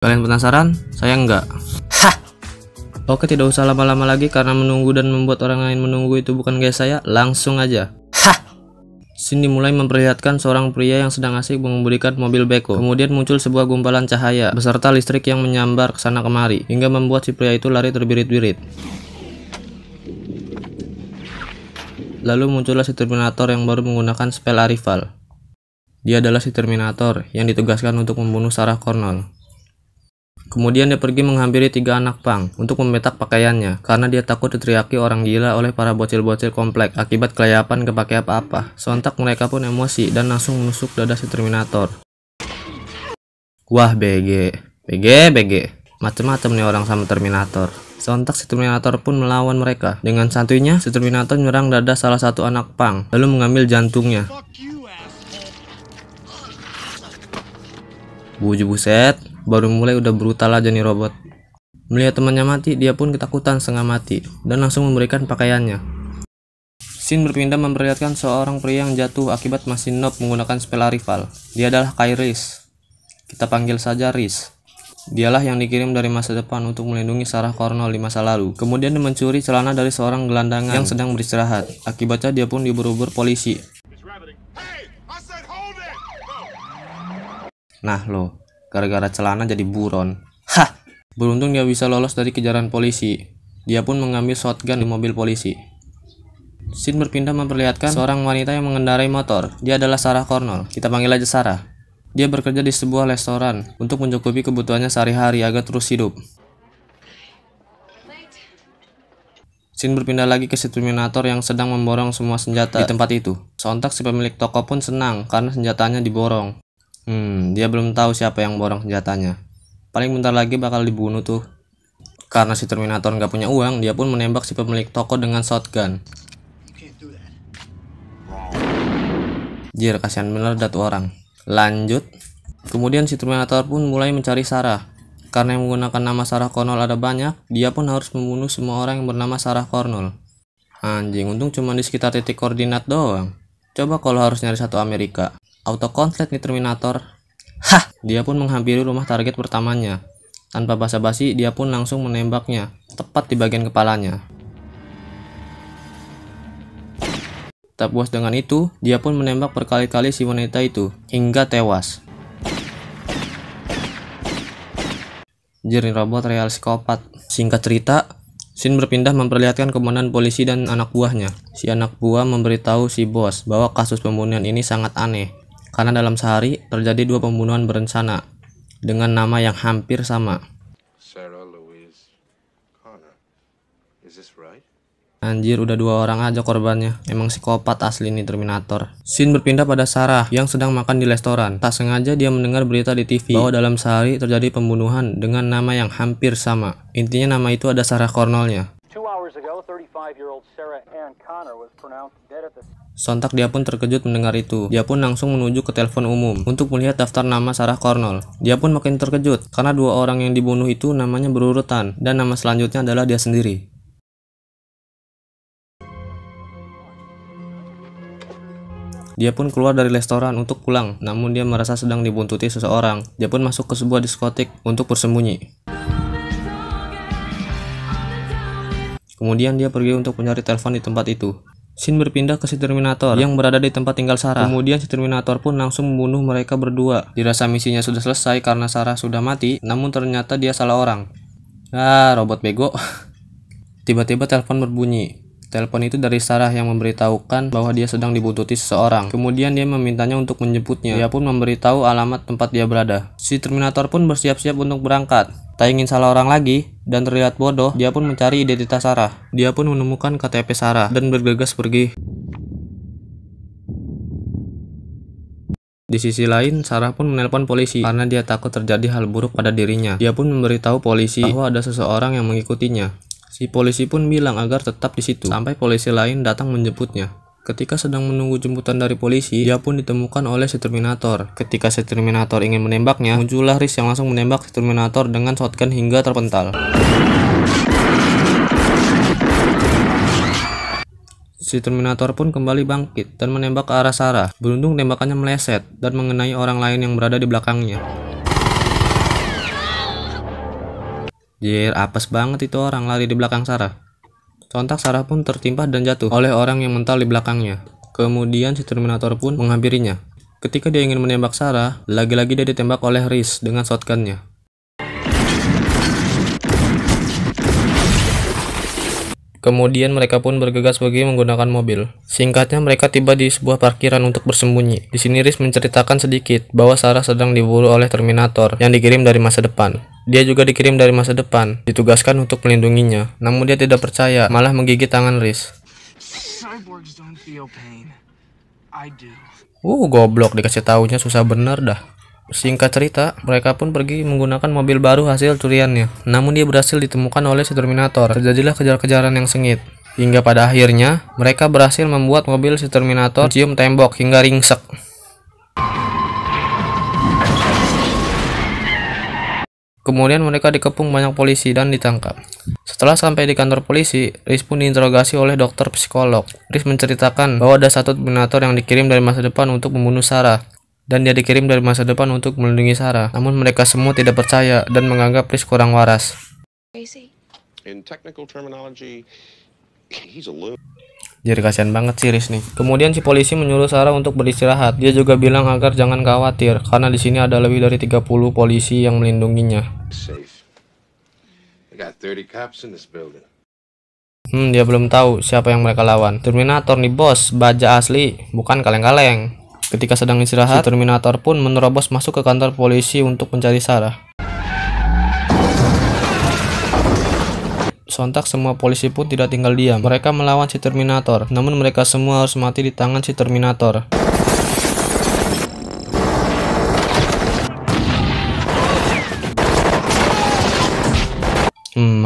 Kalian penasaran? Saya enggak. Hah! Oke, tidak usah lama-lama lagi karena menunggu dan membuat orang lain menunggu itu bukan gaya saya. Langsung aja. Hah! Scene dimulai memperlihatkan seorang pria yang sedang asik mengemudikan mobil beko. Kemudian muncul sebuah gumpalan cahaya beserta listrik yang menyambar ke sana kemari hingga membuat si pria itu lari terbirit-birit. Lalu muncullah si Terminator yang baru menggunakan spell Arrival. Dia adalah si Terminator yang ditugaskan untuk membunuh Sarah Connor. Kemudian dia pergi menghampiri 3 anak pang untuk membetak pakaiannya karena dia takut diteriaki orang gila oleh para bocil-bocil komplek akibat kelayapan kepake apa-apa. Sontak mereka pun emosi dan langsung menusuk dada si Terminator. Wah, BG. Macem-macem nih orang sama Terminator. Sontak si Terminator pun melawan mereka. Dengan santuinya, si Terminator menyerang dada salah satu anak pang lalu mengambil jantungnya. Buset, baru mulai udah brutal aja nih robot. Melihat temannya mati, dia pun ketakutan setengah mati dan langsung memberikan pakaiannya. Scene berpindah memperlihatkan seorang pria yang jatuh akibat masih noob menggunakan spell Arrival. Dia adalah Kyle Reese. Kita panggil saja Reese. Dialah yang dikirim dari masa depan untuk melindungi Sarah Connor di masa lalu. Kemudian dia mencuri celana dari seorang gelandangan yang sedang beristirahat. Akibatnya dia pun diburu-buru polisi. Nah lo, gara-gara celana jadi buron. Hah! Beruntung dia bisa lolos dari kejaran polisi. Dia pun mengambil shotgun di mobil polisi. Scene berpindah memperlihatkan seorang wanita yang mengendarai motor. Dia adalah Sarah Connor. Kita panggil aja Sarah. Dia bekerja di sebuah restoran untuk mencukupi kebutuhannya sehari-hari agar terus hidup. Scene berpindah lagi ke si Terminator yang sedang memborong semua senjata di tempat itu. Sontak si pemilik toko pun senang karena senjatanya diborong. Dia belum tahu siapa yang borong senjatanya. Paling bentar lagi bakal dibunuh tuh. Karena si Terminator nggak punya uang, dia pun menembak si pemilik toko dengan shotgun. Jir, kasihan bener dah tuh orang. Lanjut. Kemudian si Terminator pun mulai mencari Sarah. Karena yang menggunakan nama Sarah Connor ada banyak, dia pun harus membunuh semua orang yang bernama Sarah Connor. Anjing, untung cuma di sekitar titik koordinat doang. Coba kalau harus nyari satu Amerika. Autoconslet nih Terminator. Hah! Dia pun menghampiri rumah target pertamanya. Tanpa basa-basi, dia pun langsung menembaknya, tepat di bagian kepalanya. Tak puas dengan itu, dia pun menembak berkali-kali si wanita itu, hingga tewas. Jir, robot real psikopat. Singkat cerita, scene berpindah memperlihatkan komandan polisi dan anak buahnya. Si anak buah memberitahu si bos bahwa kasus pembunuhan ini sangat aneh. Karena dalam sehari terjadi 2 pembunuhan berencana dengan nama yang hampir sama. Sarah Louise Connor. Is this right? Anjir, udah 2 orang aja korbannya. Emang psikopat asli nih Terminator. Scene berpindah pada Sarah yang sedang makan di restoran. Tak sengaja dia mendengar berita di TV bahwa dalam sehari terjadi pembunuhan dengan nama yang hampir sama. Intinya nama itu ada Sarah Connor-nya. Sontak dia pun terkejut mendengar itu. Dia pun langsung menuju ke telepon umum untuk melihat daftar nama Sarah Connor. Dia pun makin terkejut karena 2 orang yang dibunuh itu namanya berurutan dan nama selanjutnya adalah dia sendiri. Dia pun keluar dari restoran untuk pulang, namun dia merasa sedang dibuntuti seseorang. Dia pun masuk ke sebuah diskotik untuk bersembunyi. Kemudian dia pergi untuk mencari telepon di tempat itu. Scene berpindah ke si Terminator yang berada di tempat tinggal Sarah. Kemudian si Terminator pun langsung membunuh mereka berdua. Dirasa misinya sudah selesai karena Sarah sudah mati, namun ternyata dia salah orang. Robot bego. Tiba-tiba telepon berbunyi. Telepon itu dari Sarah yang memberitahukan bahwa dia sedang dibuntuti seseorang. Kemudian dia memintanya untuk menjemputnya. Dia pun memberitahu alamat tempat dia berada. Si Terminator pun bersiap-siap untuk berangkat. Tak ingin salah orang lagi dan terlihat bodoh, dia pun mencari identitas Sarah. Dia pun menemukan KTP Sarah dan bergegas pergi. Di sisi lain, Sarah pun menelpon polisi karena dia takut terjadi hal buruk pada dirinya. Dia pun memberitahu polisi bahwa ada seseorang yang mengikutinya. Si polisi pun bilang agar tetap di situ sampai polisi lain datang menjemputnya. Ketika sedang menunggu jemputan dari polisi, dia pun ditemukan oleh si Terminator. Ketika si Terminator ingin menembaknya, muncullah Reese yang langsung menembak si Terminator dengan shotgun hingga terpental. Si Terminator pun kembali bangkit dan menembak ke arah Sarah. Beruntung tembakannya meleset dan mengenai orang lain yang berada di belakangnya. Jir, apes banget itu orang lari di belakang Sarah. Sontak Sarah pun tertimpa dan jatuh oleh orang yang mental di belakangnya. Kemudian si Terminator pun menghampirinya. Ketika dia ingin menembak Sarah, lagi-lagi dia ditembak oleh Reese dengan shotgunnya. Kemudian mereka pun bergegas pergi menggunakan mobil. Singkatnya mereka tiba di sebuah parkiran untuk bersembunyi. Di sini Reese menceritakan sedikit bahwa Sarah sedang diburu oleh Terminator yang dikirim dari masa depan. Dia juga dikirim dari masa depan, ditugaskan untuk melindunginya. Namun dia tidak percaya, malah menggigit tangan Reese. Cyborgs don't feel pain. I do. Goblok, dikasih taunya susah bener dah. Singkat cerita, mereka pun pergi menggunakan mobil baru hasil curiannya. Namun dia berhasil ditemukan oleh si Terminator. Terjadilah kejar-kejaran yang sengit. Hingga pada akhirnya, mereka berhasil membuat mobil si Terminator cium tembok hingga ringsek. Kemudian mereka dikepung banyak polisi dan ditangkap. Setelah sampai di kantor polisi, Reese pun diinterogasi oleh dokter psikolog. Reese menceritakan bahwa ada satu Terminator yang dikirim dari masa depan untuk membunuh Sarah. Dan dia dikirim dari masa depan untuk melindungi Sarah. Namun mereka semua tidak percaya dan menganggap Reese kurang waras. In technical terminology, he's a loon. Jadi kasihan banget sih Reese nih. Kemudian si polisi menyuruh Sarah untuk beristirahat. Dia juga bilang agar jangan khawatir karena di sini ada lebih dari 30 polisi yang melindunginya. Safe. They got 30 cops in this building. Dia belum tahu siapa yang mereka lawan. Terminator nih bos, baja asli, bukan kaleng-kaleng. Ketika sedang istirahat, si Terminator pun menerobos masuk ke kantor polisi untuk mencari Sarah. Sontak semua polisi pun tidak tinggal diam. Mereka melawan si Terminator, namun mereka semua harus mati di tangan si Terminator.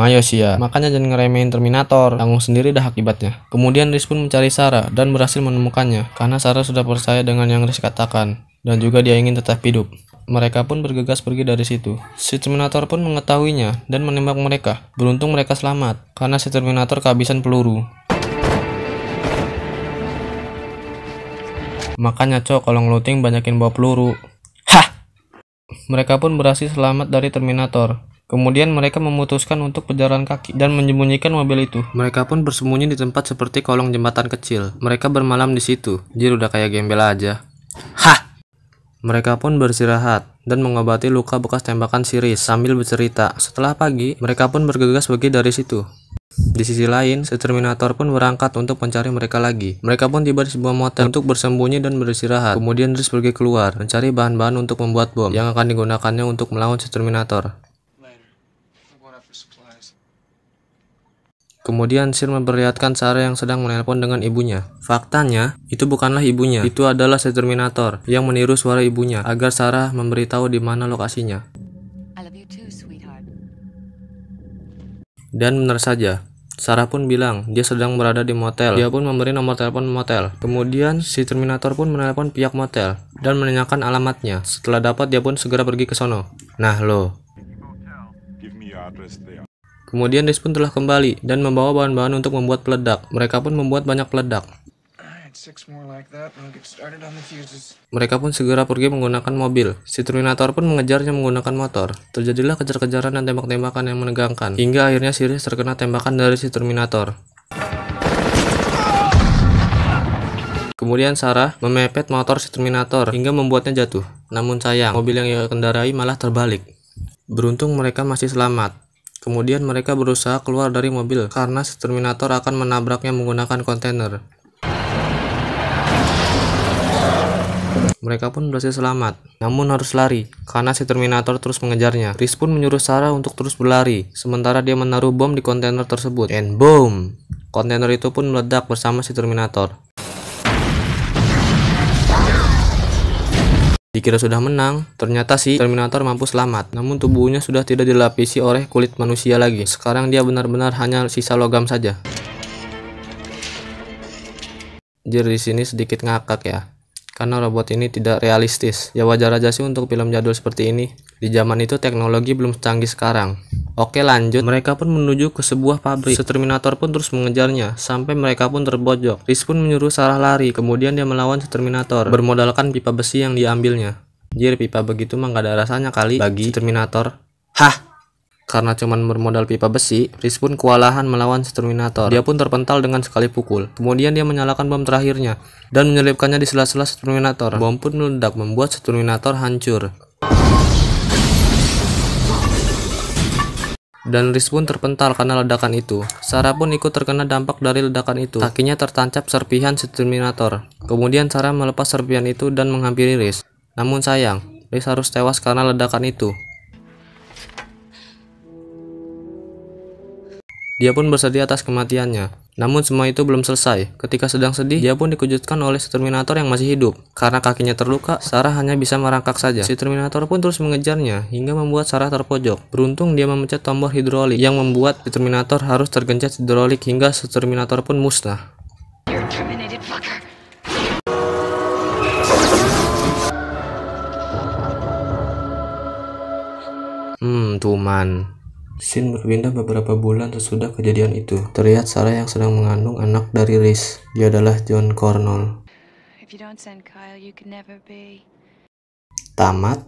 Ayo sih ya, makanya jangan ngeremehin Terminator, tanggung sendiri dah akibatnya. Kemudian Reese pun mencari Sarah dan berhasil menemukannya, karena Sarah sudah percaya dengan yang Reese katakan, dan juga dia ingin tetap hidup. Mereka pun bergegas pergi dari situ. Si Terminator pun mengetahuinya dan menembak mereka. Beruntung mereka selamat, karena si Terminator kehabisan peluru. Makanya cok, kalau ngeluting banyakin bawa peluru. Hah! Mereka pun berhasil selamat dari Terminator. Kemudian mereka memutuskan untuk berjalan kaki dan menyembunyikan mobil itu. Mereka pun bersembunyi di tempat seperti kolong jembatan kecil. Mereka bermalam di situ. Jir, udah kayak gembel aja. Hah! Mereka pun beristirahat dan mengobati luka bekas tembakan si Reese sambil bercerita. Setelah pagi, mereka pun bergegas pergi dari situ. Di sisi lain, si Terminator pun berangkat untuk mencari mereka lagi. Mereka pun tiba di sebuah motel untuk bersembunyi dan beristirahat. Kemudian Reese pergi keluar, mencari bahan-bahan untuk membuat bom yang akan digunakannya untuk melawan si Terminator. Kemudian Sir memperlihatkan Sarah yang sedang menelpon dengan ibunya. Faktanya, itu bukanlah ibunya. Itu adalah si Terminator yang meniru suara ibunya agar Sarah memberitahu di mana lokasinya. Dan benar saja, Sarah pun bilang dia sedang berada di motel. Dia pun memberi nomor telepon motel. Kemudian si Terminator pun menelpon pihak motel dan menanyakan alamatnya. Setelah dapat, dia pun segera pergi ke sono. Nah lo. Kemudian Reese pun telah kembali dan membawa bahan-bahan untuk membuat peledak. Mereka pun membuat banyak peledak. Mereka pun segera pergi menggunakan mobil. Si Terminator pun mengejarnya menggunakan motor. Terjadilah kejar-kejaran dan tembak-tembakan yang menegangkan. Hingga akhirnya si Reese terkena tembakan dari si Terminator. Kemudian Sarah memepet motor si Terminator hingga membuatnya jatuh. Namun sayang, mobil yang ia kendarai malah terbalik. Beruntung mereka masih selamat. Kemudian mereka berusaha keluar dari mobil karena si Terminator akan menabraknya menggunakan kontainer. Mereka pun berhasil selamat, namun harus lari karena si Terminator terus mengejarnya. Reese pun menyuruh Sarah untuk terus berlari, sementara dia menaruh bom di kontainer tersebut. And boom! Kontainer itu pun meledak bersama si Terminator. Dikira sudah menang, ternyata si Terminator mampu selamat. Namun tubuhnya sudah tidak dilapisi oleh kulit manusia lagi. Sekarang dia benar-benar hanya sisa logam saja. Jadi di sini sedikit ngakak ya, karena robot ini tidak realistis. Ya wajar aja sih untuk film jadul seperti ini. Di zaman itu teknologi belum secanggih sekarang. Oke lanjut, mereka pun menuju ke sebuah pabrik. Terminator pun terus mengejarnya, sampai mereka pun terbojok. Reese pun menyuruh Sarah lari, kemudian dia melawan Terminator, bermodalkan pipa besi yang diambilnya. Jir, pipa begitu mah gak ada rasanya kali bagi Terminator. Hah? Karena cuman bermodal pipa besi, Reese pun kewalahan melawan si Terminator. Dia pun terpental dengan sekali pukul. Kemudian dia menyalakan bom terakhirnya dan menyelipkannya di sela-sela si Terminator. Bom pun meledak membuat si Terminator hancur. Dan Reese pun terpental karena ledakan itu. Sarah pun ikut terkena dampak dari ledakan itu. Kakinya tertancap serpihan si Terminator. Kemudian Sarah melepas serpihan itu dan menghampiri Reese. Namun sayang, Reese harus tewas karena ledakan itu. Dia pun bersedih atas kematiannya. Namun semua itu belum selesai. Ketika sedang sedih, dia pun dikejutkan oleh si Terminator yang masih hidup. Karena kakinya terluka, Sarah hanya bisa merangkak saja. Si Terminator pun terus mengejarnya hingga membuat Sarah terpojok. Beruntung dia memencet tombol hidrolik yang membuat si Terminator harus tergencet hidrolik hingga si Terminator pun musnah. Tuman. Scene berpindah beberapa bulan sesudah kejadian itu. Terlihat Sarah yang sedang mengandung anak dari Reese. Dia adalah John Connor. Tamat.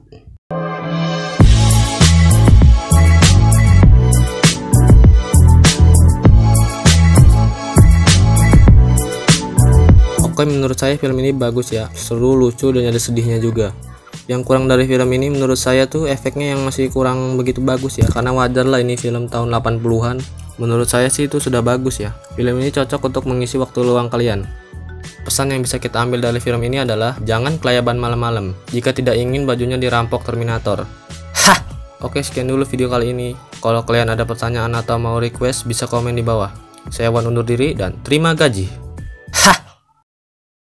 Oke, menurut saya film ini bagus ya. Seru, lucu, dan ada sedihnya juga. Yang kurang dari film ini menurut saya tuh efeknya yang masih kurang begitu bagus ya, karena wajar lah ini film tahun 80-an. Menurut saya sih itu sudah bagus ya. Film ini cocok untuk mengisi waktu luang kalian. Pesan yang bisa kita ambil dari film ini adalah jangan kelayaban malam-malam jika tidak ingin bajunya dirampok Terminator. Hah! Oke, sekian dulu video kali ini. Kalau kalian ada pertanyaan atau mau request bisa komen di bawah. Saya Wan undur diri dan terima gaji. Hah!